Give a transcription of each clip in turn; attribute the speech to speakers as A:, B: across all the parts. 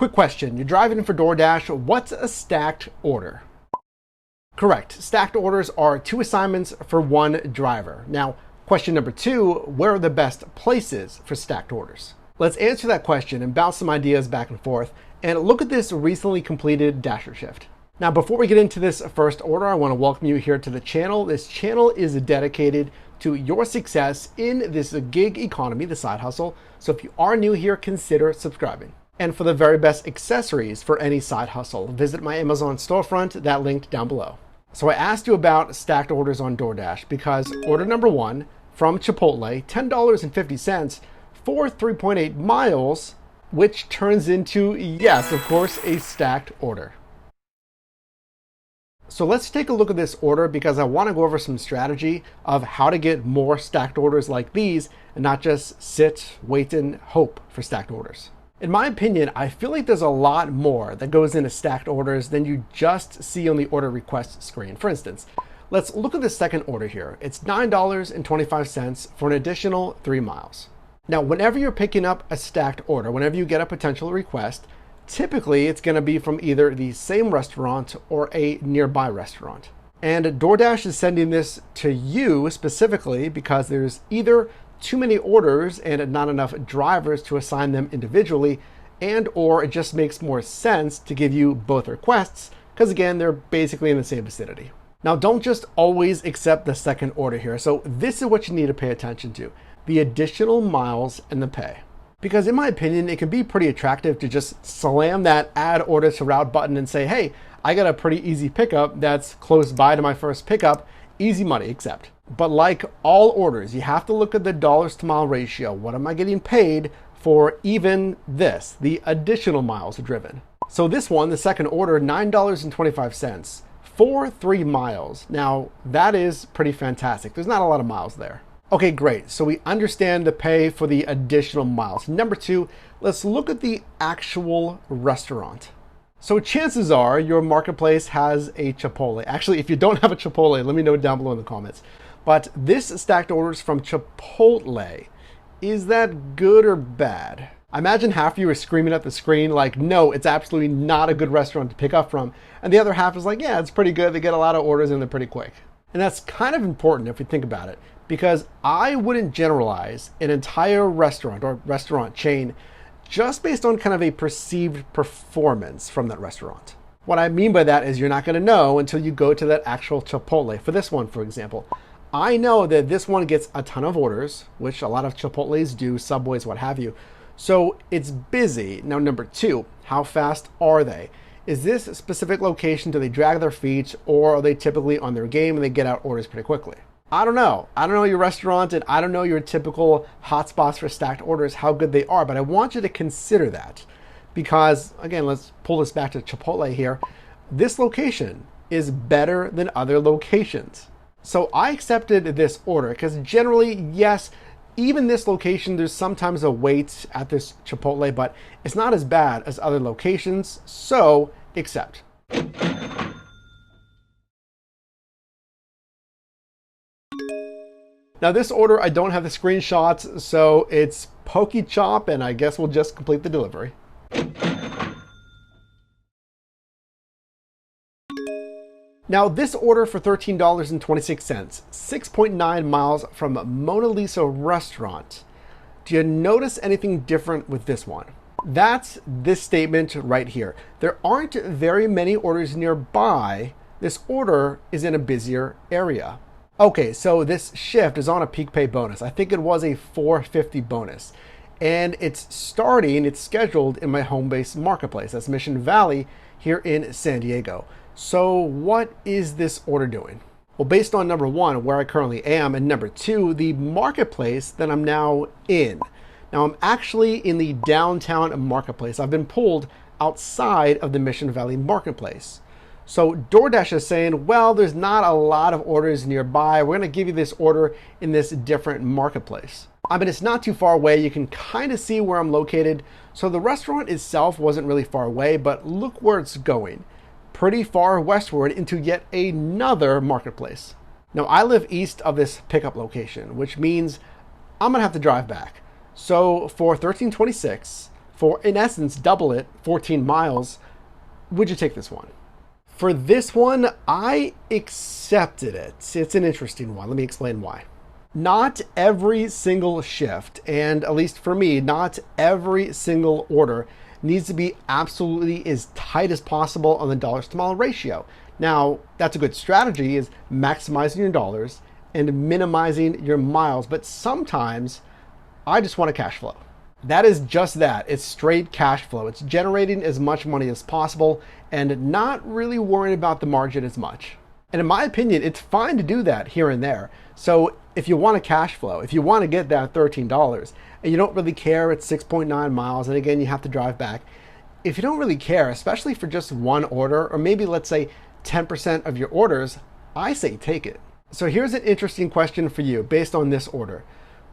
A: Quick question, you're driving in for DoorDash, what's a stacked order? Correct, stacked orders are 2 assignments for 1 driver. Now, question number 2, where are the best places for stacked orders? Let's answer that question and bounce some ideas back and forth, and look at this recently completed Dasher shift. Now, before we get into this first order, I want to welcome you here to the channel. This channel is dedicated to your success in this gig economy, the side hustle. So if you are new here, consider subscribing. And for the very best accessories for any side hustle, visit my Amazon storefront, that linked down below. So I asked you about stacked orders on DoorDash because order number 1 from Chipotle, $10.50 for 3.8 miles, which turns into, yes, of course, a stacked order. So let's take a look at this order because I want to go over some strategy of how to get more stacked orders like these and not just sit, wait, and hope for stacked orders. In my opinion, I feel like there's a lot more that goes into stacked orders than you just see on the order request screen. For instance, let's look at the second order here. It's $9.25 for an additional 3 miles. Now, whenever you're picking up a stacked order, whenever you get a potential request, typically it's going to be from either the same restaurant or a nearby restaurant. And DoorDash is sending this to you specifically because there's either too many orders and not enough drivers to assign them individually, and or it just makes more sense to give you both requests because again, they're basically in the same vicinity. Now, don't just always accept the second order here. So this is what you need to pay attention to: the additional miles and the pay. Because in my opinion, it can be pretty attractive to just slam that add order to route button and say, hey, I got a pretty easy pickup that's close by to my first pickup, easy money, accept. But like all orders, you have to look at the dollars to mile ratio. What am I getting paid for even this, the additional miles driven? So this one, the second order, $9.25 for 3 miles. Now that is pretty fantastic. There's not a lot of miles there. Okay, great. So we understand the pay for the additional miles. Number 2, let's look at the actual restaurant. So chances are your marketplace has a Chipotle. Actually, if you don't have a Chipotle, let me know down below in the comments. But this stacked orders from Chipotle, is that good or bad? I imagine half of you are screaming at the screen like, no, it's absolutely not a good restaurant to pick up from. And the other half is like, yeah, it's pretty good. They get a lot of orders and they're pretty quick. And that's kind of important if we think about it, because I wouldn't generalize an entire restaurant or restaurant chain just based on kind of a perceived performance from that restaurant. What I mean by that is you're not going to know until you go to that actual Chipotle. For this one, for example, I know that this one gets a ton of orders, which a lot of Chipotles do, Subways, what have you. So it's busy. Now, number 2, how fast are they? Is this specific location, do they drag their feet, or are they typically on their game and they get out orders pretty quickly? I don't know. I don't know your restaurant, and I don't know your typical hotspots for stacked orders, how good they are, but I want you to consider that because, again, let's pull this back to Chipotle here. This location is better than other locations. So I accepted this order because generally, yes, even this location, there's sometimes a wait at this Chipotle, but it's not as bad as other locations, so accept. Now this order, I don't have the screenshots, so it's pokey chop, and I guess we'll just complete the delivery. Now this order for $13.26, 6.9 miles from Mona Lisa Restaurant. Do you notice anything different with this one? That's this statement right here. There aren't very many orders nearby. This order is in a busier area. Okay, so this shift is on a peak pay bonus. I think it was a $4.50 bonus. And it's scheduled in my home base marketplace. That's Mission Valley here in San Diego. So what is this order doing? Well, based on number 1, where I currently am, and number 2, the marketplace that I'm now in. Now I'm actually in the downtown marketplace. I've been pulled outside of the Mission Valley marketplace. So DoorDash is saying, well, there's not a lot of orders nearby. We're going to give you this order in this different marketplace. I mean, it's not too far away. You can kind of see where I'm located. So the restaurant itself wasn't really far away, but look where it's going. Pretty far westward into yet another marketplace. Now, I live east of this pickup location, which means I'm going to have to drive back. So for $13.26, for, in essence, double it, 14 miles, would you take this one? For this one, I accepted it. It's an interesting one. Let me explain why. Not every single shift, and at least for me, not every single order needs to be absolutely as tight as possible on the dollars to mile ratio. Now, that's a good strategy, is maximizing your dollars and minimizing your miles, but sometimes I just want a cash flow. That is just that. It's straight cash flow. It's generating as much money as possible and not really worrying about the margin as much. And in my opinion, it's fine to do that here and there. So if you want a cash flow, if you want to get that $13 and you don't really care, it's 6.9 miles, and again, you have to drive back. If you don't really care, especially for just one order, or maybe let's say 10% of your orders, I say take it. So here's an interesting question for you based on this order.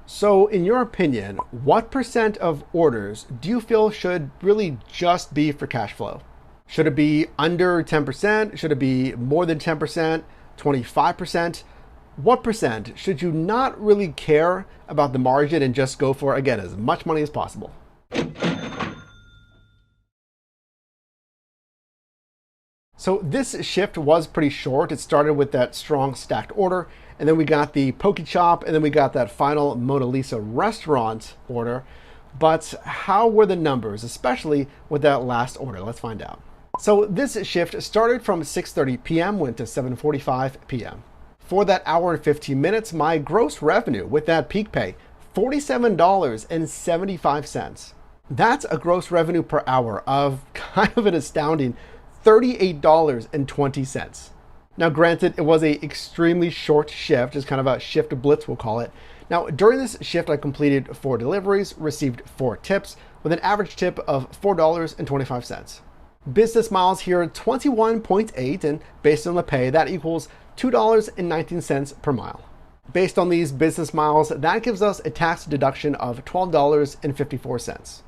A: So in your opinion, what percent of orders do you feel should really just be for cash flow? Should it be under 10%? Should it be more than 10%? 25%? What percent should you not really care about the margin and just go for, again, as much money as possible? So this shift was pretty short. It started with that strong stacked order, and then we got the Poke Chop, and then we got that final Mona Lisa restaurant order. But how were the numbers, especially with that last order? Let's find out. So this shift started from 6:30 p.m., went to 7:45 p.m. For that hour and 15 minutes, my gross revenue with that peak pay, $47.75. That's a gross revenue per hour of kind of an astounding $38.20. Now, granted, it was a extremely short shift, just kind of a shift blitz, we'll call it. Now, during this shift, I completed 4 deliveries, received 4 tips, with an average tip of $4.25. Business miles here, 21.8, and based on the pay, that equals $2.19 per mile. Based on these business miles, that gives us a tax deduction of $12.54.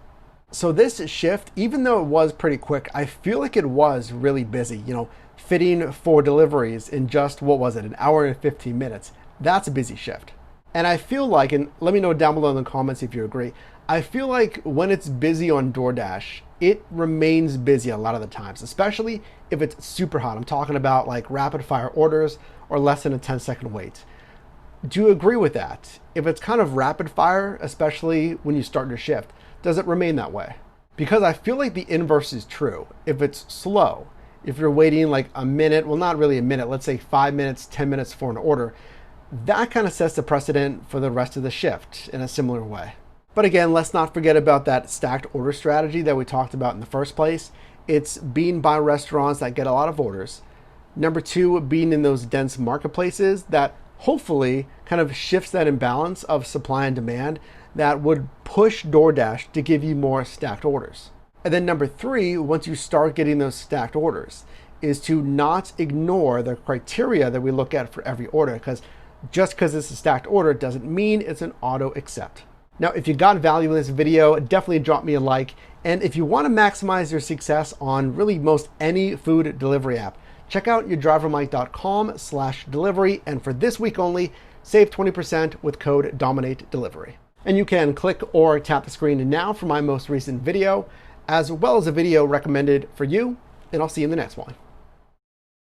A: So this shift, even though it was pretty quick, I feel like it was really busy. Fitting 4 deliveries in just, what was it, an hour and 15 minutes. That's a busy shift. And I feel like, and let me know down below in the comments if you agree, I feel like when it's busy on DoorDash, it remains busy a lot of the times, especially if it's super hot. I'm talking about like rapid fire orders or less than a 10-second wait. Do you agree with that? If it's kind of rapid fire, especially when you start your shift, does it remain that way? Because I feel like the inverse is true. If it's slow, if you're waiting like a minute, well, not really a minute, let's say 5 minutes, 10 minutes for an order, that kind of sets the precedent for the rest of the shift in a similar way. But again, let's not forget about that stacked order strategy that we talked about in the first place. It's being by restaurants that get a lot of orders. Number 2, being in those dense marketplaces that hopefully kind of shifts that imbalance of supply and demand that would push DoorDash to give you more stacked orders. And then number 3, once you start getting those stacked orders, is to not ignore the criteria that we look at for every order, because just because it's a stacked order doesn't mean it's an auto accept. Now, if you got value in this video, definitely drop me a like. And if you want to maximize your success on really most any food delivery app, check out yourdrivermike.com/delivery. And for this week only, save 20% with code DOMINATEDELIVERY. And you can click or tap the screen now for my most recent video, as well as a video recommended for you. And I'll see you in the next one.